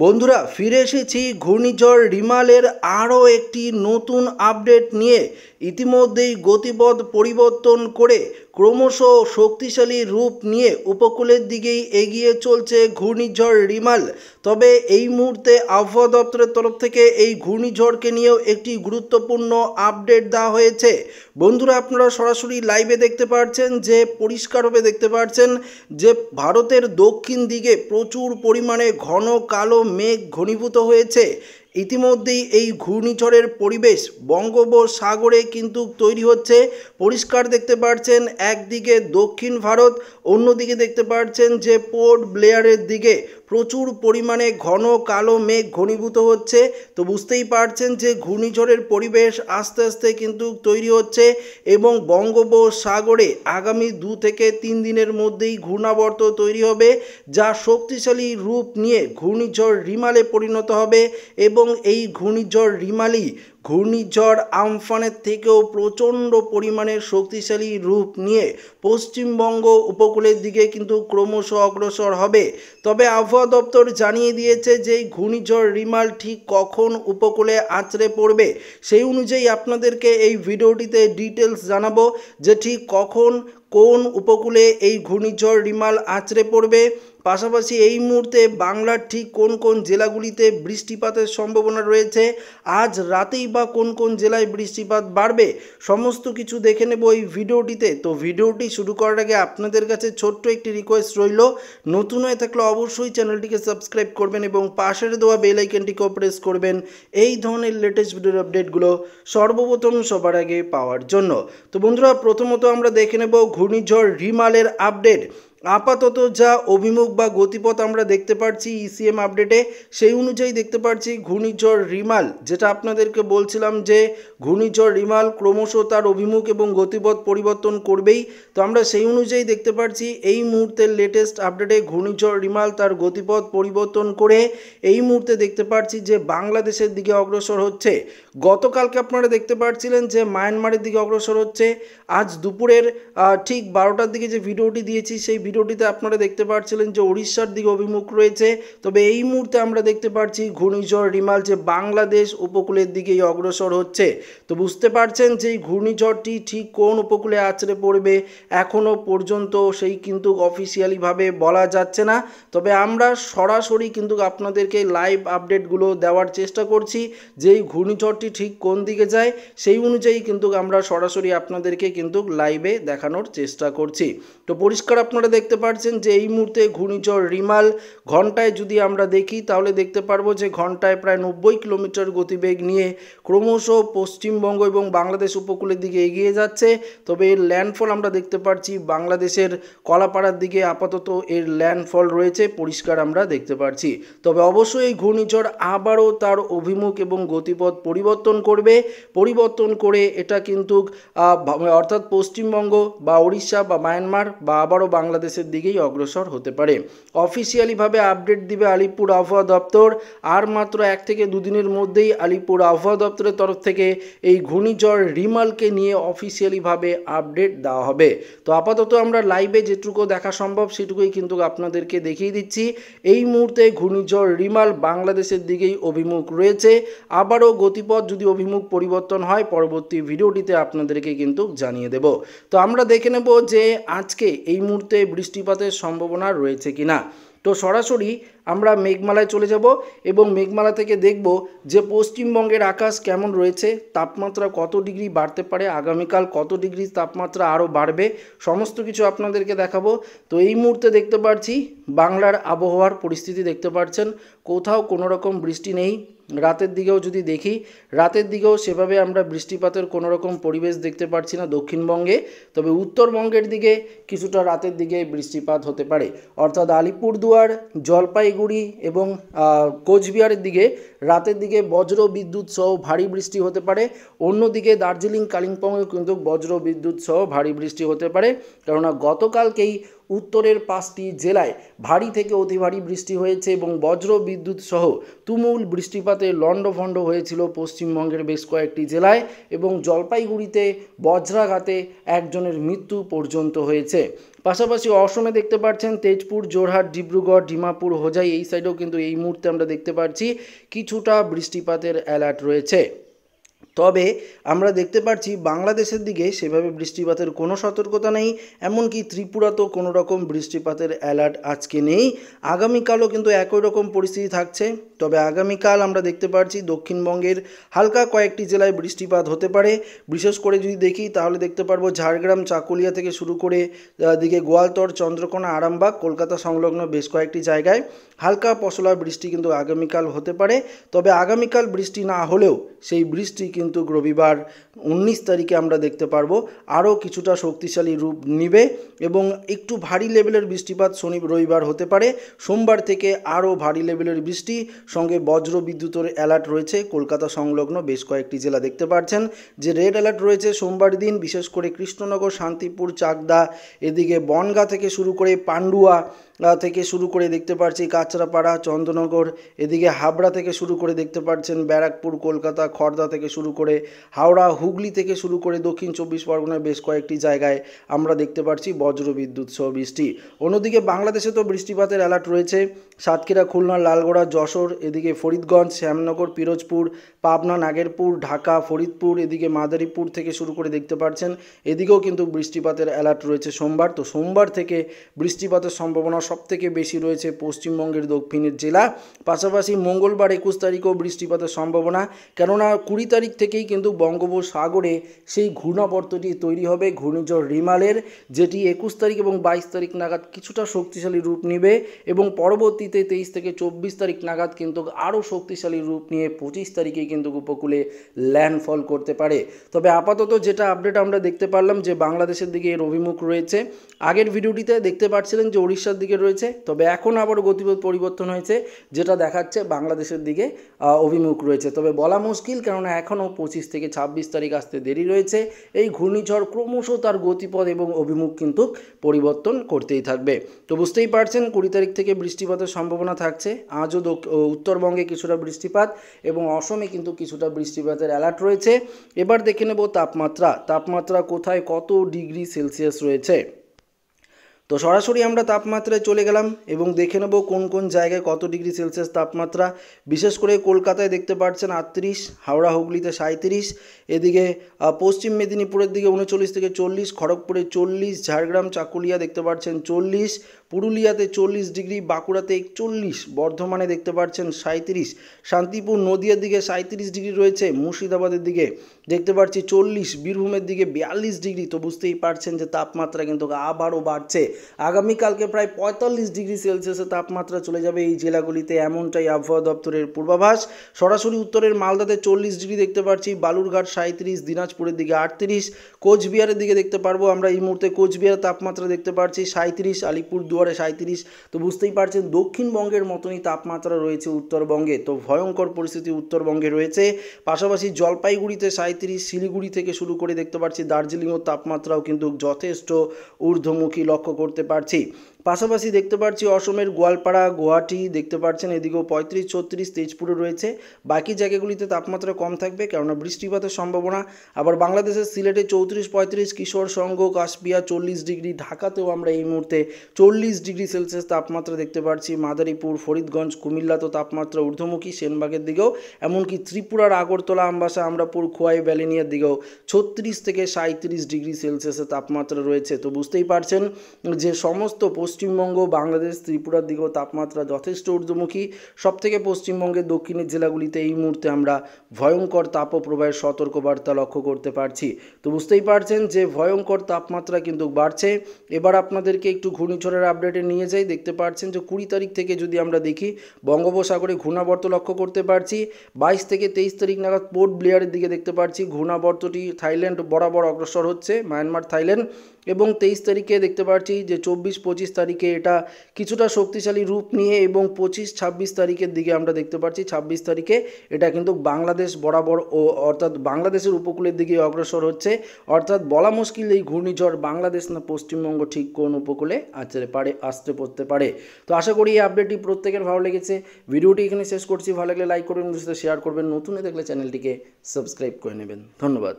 বন্ধুরা ফিরে এসেছি ঘূর্ণিঝড় রিমালের আরও একটি নতুন আপডেট নিয়ে। ইতিমধ্যেই গতিপথ পরিবর্তন করে ক্রমশ শক্তিশালী রূপ নিয়ে উপকূলের দিকেই এগিয়ে চলছে ঘূর্ণিঝড় রিমাল। তবে এই মুহূর্তে আবহাওয়া দপ্তরের তরফ থেকে এই ঘূর্ণিঝড়কে নিয়েও একটি গুরুত্বপূর্ণ আপডেট দেওয়া হয়েছে। বন্ধুরা আপনারা সরাসরি লাইভে দেখতে পাচ্ছেন যে পরিষ্কারভাবে দেখতে পাচ্ছেন যে ভারতের দক্ষিণ দিকে প্রচুর পরিমাণে ঘন কালো মেঘ ঘনীভূত হয়েছে। ইতিমধ্যেই এই ঘূর্ণিঝড়ের পরিবেশ বঙ্গোপসাগরে কিন্তু তৈরি হচ্ছে। পরিষ্কার দেখতে পাচ্ছেন একদিকে দক্ষিণ ভারত, অন্যদিকে দেখতে পাচ্ছেন যে পোর্ট ব্লেয়ারের দিকে প্রচুর পরিমাণে ঘন কালো মেঘ ঘনীভূত হচ্ছে। তো বুঝতেই পারছেন যে ঘূর্ণিঝড়ের পরিবেশ আস্তে আস্তে কিন্তু তৈরি হচ্ছে এবং বঙ্গোপসাগরে আগামী 2 থেকে 3 দিনের মধ্যেই ঘূর্ণাবর্ত তৈরি হবে, যা শক্তিশালী রূপ নিয়ে ঘূর্ণিঝড় রিমালে পরিণত হবে। এবং এই ঘূর্ণিঝড় রিমালি ঘূর্ণিঝড় আমফানের থেকেও প্রচণ্ড পরিমাণে শক্তিশালী রূপ নিয়ে পশ্চিমবঙ্গ উপকূলের দিকে কিন্তু ক্রমশ অগ্রসর হবে। তবে আবহাওয়া দপ্তর জানিয়ে দিয়েছে যে ঘূর্ণিঝড় রিমাল ঠিক কখন উপকূলে আছড়ে পড়বে সেই অনুযায়ী আপনাদেরকে এই ভিডিওটিতে ডিটেলস জানাবো যে ঠিক কখন কোন উপকূলে এই ঘূর্ণিঝড় রিমাল আছড়ে পড়বে। পাশাপাশি এই মুহূর্তে বাংলার ঠিক কোন কোন জেলাগুলিতে বৃষ্টিপাতের সম্ভাবনা রয়েছে, আজ রাতেই বা কোন কোন জেলায় বৃষ্টিপাত বাড়বে, সমস্ত কিছু দেখে নেব এই ভিডিওটিতে। তো ভিডিওটি শুরু করার আগে আপনাদের কাছে ছোট্ট একটি রিকোয়েস্ট রইল, নতুন হয়ে থাকলে অবশ্যই চ্যানেলটিকে সাবস্ক্রাইব করবেন এবং পাশের দেওয়া বেল আইকনটিকেও প্রেস করবেন এই ধরনের লেটেস্ট ভিডিওর আপডেটগুলো সর্বপ্রথম সবার আগে পাওয়ার জন্য। তো বন্ধুরা প্রথমত আমরা দেখে নেব ঘূর্ণিঝড় রিমালের আপডেট। আপাতত যা অভিমুখ বা গতিপথ আমরা দেখতে পাচ্ছি ইসিএম আপডেটে, সেই অনুযায়ী দেখতে পাচ্ছি ঘূর্ণিঝড় রিমাল, যেটা আপনাদেরকে বলছিলাম যে ঘূর্ণিঝড় রিমাল ক্রমশ তার অভিমুখ এবং গতিপথ পরিবর্তন করবেই। তো আমরা সেই অনুযায়ী দেখতে পাচ্ছি এই মুহূর্তের লেটেস্ট আপডেটে ঘূর্ণিঝড় রিমাল তার গতিপথ পরিবর্তন করে এই মুহূর্তে দেখতে পাচ্ছি যে বাংলাদেশের দিকে অগ্রসর হচ্ছে। গতকালকে আপনারা দেখতে পাচ্ছিলেন যে মায়ানমারের দিকে অগ্রসর হচ্ছে। আজ দুপুরের ঠিক 12টার দিকে যে ভিডিওটি দিয়েছি সেই ভিডিওটিতে আপনারা দেখতে পাচ্ছিলেন যে উড়িষ্যার দিকে অভিমুখ রয়েছে। তবে এই মুহূর্তে আমরা দেখতে পাচ্ছি ঘূর্ণিঝড় রিমাল যে বাংলাদেশ উপকূলের দিকেই অগ্রসর হচ্ছে। তো বুঝতে পারছেন যে এই ঘূর্ণিঝড়টি ঠিক কোন উপকূলে আছড়ে পড়বে এখনও পর্যন্ত সেই কিন্তু অফিসিয়ালিভাবে বলা যাচ্ছে না। তবে আমরা সরাসরি কিন্তু আপনাদেরকে লাইভ আপডেটগুলো দেওয়ার চেষ্টা করছি যে এই ঘূর্ণিঝড়টি ঠিক কোন দিকে যায়, সেই অনুযায়ী কিন্তু আমরা সরাসরি আপনাদেরকে কিন্তু লাইভে দেখানোর চেষ্টা করছি। তো পরিষ্কার আপনারা দেখতে পাচ্ছেন যে এই মুহূর্তে ঘূর্ণিঝড় রিমাল ঘন্টায় যদি আমরা দেখি তাহলে দেখতে পারবো যে ঘন্টায় প্রায় 90 কিলোমিটার গতিবেগ নিয়ে ক্রমশ পশ্চিমবঙ্গ এবং বাংলাদেশ উপকূলের দিকে এগিয়ে যাচ্ছে। তবে এর ল্যান্ডফল আমরা দেখতে পাচ্ছি বাংলাদেশের কলাপাড়ার দিকে আপাতত এর ল্যান্ডফল রয়েছে, পরিষ্কার আমরা দেখতে পাচ্ছি। তবে অবশ্যই এই ঘূর্ণিঝড় আবারও তার অভিমুখ এবং গতিপথ পরিবর্তন করবে, পরিবর্তন করে এটা কিন্তু অর্থাৎ পশ্চিমবঙ্গ বা উড়িষ্যা বা মায়ানমার বা আবারও বাংলাদেশের দিকেই অগ্রসর হতে পারে। অফিসিয়ালিভাবে আপডেট দিবে আলিপুর আবহাওয়া দপ্তর। আর মাত্র 1 থেকে 2 দিনের মধ্যেই আলিপুর আবহাওয়া দপ্তরের তরফ থেকে এই ঘূর্ণিঝড় রিমালকে নিয়ে অফিসিয়ালিভাবে আপডেট দেওয়া হবে। তো আপাতত আমরা লাইভে যেটুকু দেখা সম্ভব সেটুকুই কিন্তু আপনাদেরকে দেখিয়ে দিচ্ছি। এই মুহূর্তে ঘূর্ণিঝড় রিমাল বাংলাদেশের দিকেই অভিমুখ রয়েছে। আবারও গতিপথ যদি অভিমুখ পরিবর্তন হয় পরবর্তী ভিডিওটিতে আপনাদেরকে কিন্তু জানিয়ে দেব। তো আমরা দেখে নেব যে আজকে এই মুহূর্তে বৃষ্টিপাতের সম্ভাবনা রয়েছে কিনা। তো সরাসরি আমরা মেঘমালায় চলে যাব এবং মেঘমালা থেকে দেখব যে পশ্চিমবঙ্গের আকাশ কেমন রয়েছে, তাপমাত্রা কত ডিগ্রি বাড়তে পারে, আগামীকাল কত ডিগ্রি তাপমাত্রা আরও বাড়বে, সমস্ত কিছু আপনাদেরকে দেখাবো। তো এই মুহূর্তে দেখতে পাচ্ছি বাংলার আবহাওয়ার পরিস্থিতি দেখতে পাচ্ছেন, কোথাও কোনো রকম বৃষ্টি নেই। রাতের দিকেও যদি দেখি, রাতের দিকেও সেভাবে আমরা বৃষ্টিপাতের কোনো রকম পরিবেশ দেখতে পাচ্ছি না দক্ষিণবঙ্গে। তবে উত্তরবঙ্গের দিকে কিছুটা রাতের দিকে বৃষ্টিপাত হতে পারে, অর্থাৎ আলিপুরদুয়ার, জলপাইগুড়ি এবং কোচবিহারের দিকে রাতের দিকে বজ্র বিদ্যুৎ সহ ভারী বৃষ্টি হতে পারে। অন্যদিকে দার্জিলিং কালিম্পংয়েও কিন্তু বজ্র বিদ্যুৎ সহ ভারী বৃষ্টি হতে পারে, কেননা গতকালকেই উত্তরের 5টি জেলায় ভারী থেকে অতি ভারী বৃষ্টি হয়েছে এবং বজ্র বিদ্যুৎ সহ তুমুল বৃষ্টিপাতে লণ্ডভণ্ড হয়েছিল পশ্চিমবঙ্গের বেশ কয়েকটি জেলায় এবং জলপাইগুড়িতে বজ্রাঘাতে একজনের মৃত্যু পর্যন্ত হয়েছে। পাশাপাশি অসমে দেখতে পাচ্ছেন তেজপুর, জোরহাট, ডিব্রুগড়, ডিমাপুর, হোজাই এই সাইডেও কিন্তু এই মুহূর্তে আমরা দেখতে পাচ্ছি কিছুটা বৃষ্টিপাতের অ্যালার্ট রয়েছে। তবে আমরা দেখতে পাচ্ছি বাংলাদেশের দিকে সেভাবে বৃষ্টিপাতের কোনো সতর্কতা নেই, এমনকি ত্রিপুরাতেও কোনো রকম বৃষ্টিপাতের অ্যালার্ট আজকে নেই। আগামীকালও কিন্তু একই রকম পরিস্থিতি থাকছে। তবে আগামীকাল আমরা দেখতে পাচ্ছি দক্ষিণবঙ্গের হালকা কয়েকটি জেলায় বৃষ্টিপাত হতে পারে। বিশেষ করে যদি দেখি তাহলে দেখতে পারবো ঝাড়গ্রাম, চাকুলিয়া থেকে শুরু করে দিকে গোয়ালতর, চন্দ্রকোনা, আরামবাগ, কলকাতা সংলগ্ন বেশ কয়েকটি জায়গায় হালকা পশলা বৃষ্টি কিন্তু আগামীকাল হতে পারে। তবে আগামীকাল বৃষ্টি না হলেও সেই বৃষ্টি কিন্তু রবিবার 19 তারিখে আমরা দেখতে পারবো আরও কিছুটা শক্তিশালী রূপ নিবে এবং একটু ভারী লেভেলের বৃষ্টিপাত রবিবার হতে পারে। সোমবার থেকে আরও ভারী লেভেলের বৃষ্টি সঙ্গে বজ্র বিদ্যুতের অ্যালার্ট রয়েছে কলকাতা সংলগ্ন বেশ কয়েকটি জেলা। দেখতে পাচ্ছেন যে রেড অ্যালার্ট রয়েছে সোমবার দিন, বিশেষ করে কৃষ্ণনগর, শান্তিপুর, চাকদা, এদিকে বনগাঁ থেকে শুরু করে পান্ডুয়া থেকে শুরু করে দেখতে পাচ্ছি কাঁচরাপাড়া, চন্দ্রনগর, এদিকে হাবড়া থেকে শুরু করে দেখতে পাচ্ছেন ব্যারাকপুর, কলকাতা, খড়দা থেকে শুরু করে হাওড়া, হুগলি থেকে শুরু করে দক্ষিণ 24 পরগনার বেশ কয়েকটি জায়গায় আমরা দেখতে পাচ্ছি বজ্র বিদ্যুৎ সহ বৃষ্টি। অন্যদিকে বাংলাদেশে তো বৃষ্টিপাতের অ্যালার্ট রয়েছে সাতক্ষীরা, খুলনা, লালগোড়া, যশোর, এদিকে ফরিদগঞ্জ, শ্যামনগর, পিরোজপুর, পাবনা, নাগেরপুর, ঢাকা, ফরিদপুর, এদিকে মাদারীপুর থেকে শুরু করে দেখতে পাচ্ছেন এদিকেও কিন্তু বৃষ্টিপাতের অ্যালার্ট রয়েছে সোমবার। তো সোমবার থেকে বৃষ্টিপাতের সম্ভাবনা সবথেকে বেশি রয়েছে পশ্চিমবঙ্গের দক্ষিণের জেলা। পাশাপাশি মঙ্গলবার 21 তারিখেও বৃষ্টিপাতের সম্ভাবনা, কেননা 20 তারিখ থেকেই কিন্তু বঙ্গোপসাগরে সেই ঘূর্ণাবর্তটি তৈরি হবে ঘূর্ণিঝড় রিমালের, যেটি 21 তারিখ এবং 22 তারিখ নাগাদ কিছুটা শক্তিশালী রূপ নেবে এবং পরবর্তীতে 23 থেকে 24 তারিখ নাগাদ কিন্তু আরও শক্তিশালী রূপ নিয়ে 25 তারিখে কিন্তু উপকূলে ল্যান্ডফল করতে পারে। তবে আপাতত যেটা আপডেট আমরা দেখতে পারলাম যে বাংলাদেশের দিকে এর অভিমুখ রয়েছে। আগের ভিডিওটিতে দেখতে পাচ্ছিলেন যে উড়িষ্যার দিকে রয়েছে, তবে এখন আবার গতিপথ পরিবর্তন হয়েছে, যেটা দেখাচ্ছে বাংলাদেশের দিকে অভিমুখ রয়েছে। তবে বলা মুশকিল, কেননা এখনও 25 থেকে 26 তারিখ আসতে দেরি রয়েছে। এই ঘূর্ণিঝড় ক্রমশ তার গতিপথ এবং অভিমুখ কিন্তু পরিবর্তন করতেই থাকবে। তো বুঝতেই পারছেন 20 তারিখ থেকে বৃষ্টিপাতের সম্ভাবনা থাকছে। আজও উত্তরবঙ্গে কিছুটা বৃষ্টিপাত এবং অসমে কিন্তু কিছুটা বৃষ্টিপাতের অ্যালার্ট রয়েছে। এবার দেখে নেব তাপমাত্রা কোথায় কত ডিগ্রি সেলসিয়াস রয়েছে। তো সরাসরি আমরা তাপমাত্রায় চলে গেলাম এবং দেখে নেব কোন কোন জায়গায় কত ডিগ্রি সেলসিয়াস তাপমাত্রা। বিশেষ করে কলকাতায় দেখতে পাচ্ছেন 38, হাওড়া হুগলিতে 37, এদিকে পশ্চিম মেদিনীপুরের দিকে 39 থেকে 40, খড়গপুরে 40, ঝাড়গ্রাম, চাকুলিয়া দেখতে পাচ্ছেন 40, পুরুলিয়াতে 40 ডিগ্রি, বাঁকুড়াতে 41, বর্ধমানে দেখতে পাচ্ছেন 37, শান্তিপুর নদিয়ার দিকে 37 ডিগ্রি রয়েছে, মুর্শিদাবাদের দিকে দেখতে পাচ্ছি 40, বীরভূমের দিকে 42 ডিগ্রি। তো বুঝতেই পারছেন যে তাপমাত্রা কিন্তু আবারও বাড়ছে। আগামীকালকে প্রায় 45 ডিগ্রি সেলসিয়াসের তাপমাত্রা চলে যাবে এই জেলাগুলিতে, এমনটাই আবহাওয়া দপ্তরের পূর্বাভাস। সরাসরি উত্তরের মালদাতে 40 ডিগ্রি দেখতে পাচ্ছি, বালুরঘাট 37, দিনাজপুরের দিকে 38, কোচবিহারের দিকে দেখতে পারবো আমরা এই মুহূর্তে কোচবিহারের তাপমাত্রা দেখতে পাচ্ছি 37, আলিপুরদুয়ারে 37। তো বুঝতেই পারছেন দক্ষিণবঙ্গের মতনই তাপমাত্রা রয়েছে উত্তরবঙ্গে। তো ভয়ঙ্কর পরিস্থিতি উত্তরবঙ্গে রয়েছে। পাশাপাশি জলপাইগুড়িতে 37, শিলিগুড়ি থেকে শুরু করে দেখতে পাচ্ছি দার্জিলিংয়ের তাপমাত্রাও কিন্তু যথেষ্ট ঊর্ধ্বমুখী লক্ষ্য করতে পারছি। পাশাপাশি দেখতে পাচ্ছি অসমের গোয়ালপাড়া, গুয়াহাটি দেখতে পাচ্ছেন এদিকেও 35, 36, তেজপুরে রয়েছে। বাকি জায়গাগুলিতে তাপমাত্রা কম থাকবে কেননা বৃষ্টিপাতের সম্ভাবনা। আবার বাংলাদেশের সিলেটে 34, 35, কিশোরগঞ্জ, কাশপিয়া 40 ডিগ্রি, ঢাকাতেও আমরা এই মুহূর্তে 40 ডিগ্রি সেলসিয়াস তাপমাত্রা দেখতে পাচ্ছি। মাদারীপুর, ফরিদগঞ্জ, কুমিল্লাতেও তাপমাত্রা ঊর্ধ্বমুখী, সেনবাগের দিকেও, এমনকি ত্রিপুরার আগরতলা, আমবাসা, আমরাপুর, খোয়াই, ব্যালিনিয়ার দিকেও 36 থেকে 37 ডিগ্রি সেলসিয়াসের তাপমাত্রা রয়েছে। তো বুঝতেই পারছেন যে সমস্ত পশ্চিমবঙ্গ, বাংলাদেশ, ত্রিপুরার দিকেও তাপমাত্রা যথেষ্ট ঊর্ধ্বমুখী। সবথেকে পশ্চিমবঙ্গের দক্ষিণের জেলাগুলিতে এই মুহূর্তে আমরা ভয়ঙ্কর তাপপ্রবাহের সতর্কবার্তা লক্ষ্য করতে পারছি। তো বুঝতেই পারছেন যে ভয়ঙ্কর তাপমাত্রা কিন্তু বাড়ছে। এবার আপনাদেরকে একটু ঘূর্ণিঝড়ের আপডেটে নিয়ে যাই। দেখতে পাচ্ছেন যে 20 তারিখ থেকে যদি আমরা দেখি বঙ্গোপসাগরে ঘূর্ণাবর্ত লক্ষ্য করতে পারছি। 22 থেকে 23 তারিখ নাগাদ পোর্ট ব্লেয়ারের দিকে দেখতে পাচ্ছি ঘূর্ণাবর্তটি থাইল্যান্ড বরাবর অগ্রসর হচ্ছে, মায়ানমার, থাইল্যান্ড। এবং 23 তারিখে দেখতে পাচ্ছি যে 24-25 তারিখে এটা কিছুটা শক্তিশালী রূপ নিয়ে এবং 25-26 তারিখের দিকে আমরা দেখতে পাচ্ছি 26 তারিখে এটা কিন্তু বাংলাদেশ বরাবর অর্থাৎ বাংলাদেশের উপকূলের দিকে অগ্রসর হচ্ছে। অর্থাৎ বলা মুশকিল এই ঘূর্ণিঝড় বাংলাদেশ না পশ্চিমবঙ্গ ঠিক কোন উপকূলে আসতে পড়তে পারে। তো আশা করি এই আপডেটটি প্রত্যেকের ভালো লেগেছে। ভিডিওটি এখানে শেষ করছি। ভালো লাগলে লাইক করবেন, শেয়ার করবেন, নতুন দেখলে চ্যানেলটিকে সাবস্ক্রাইব করে নেবেন। ধন্যবাদ।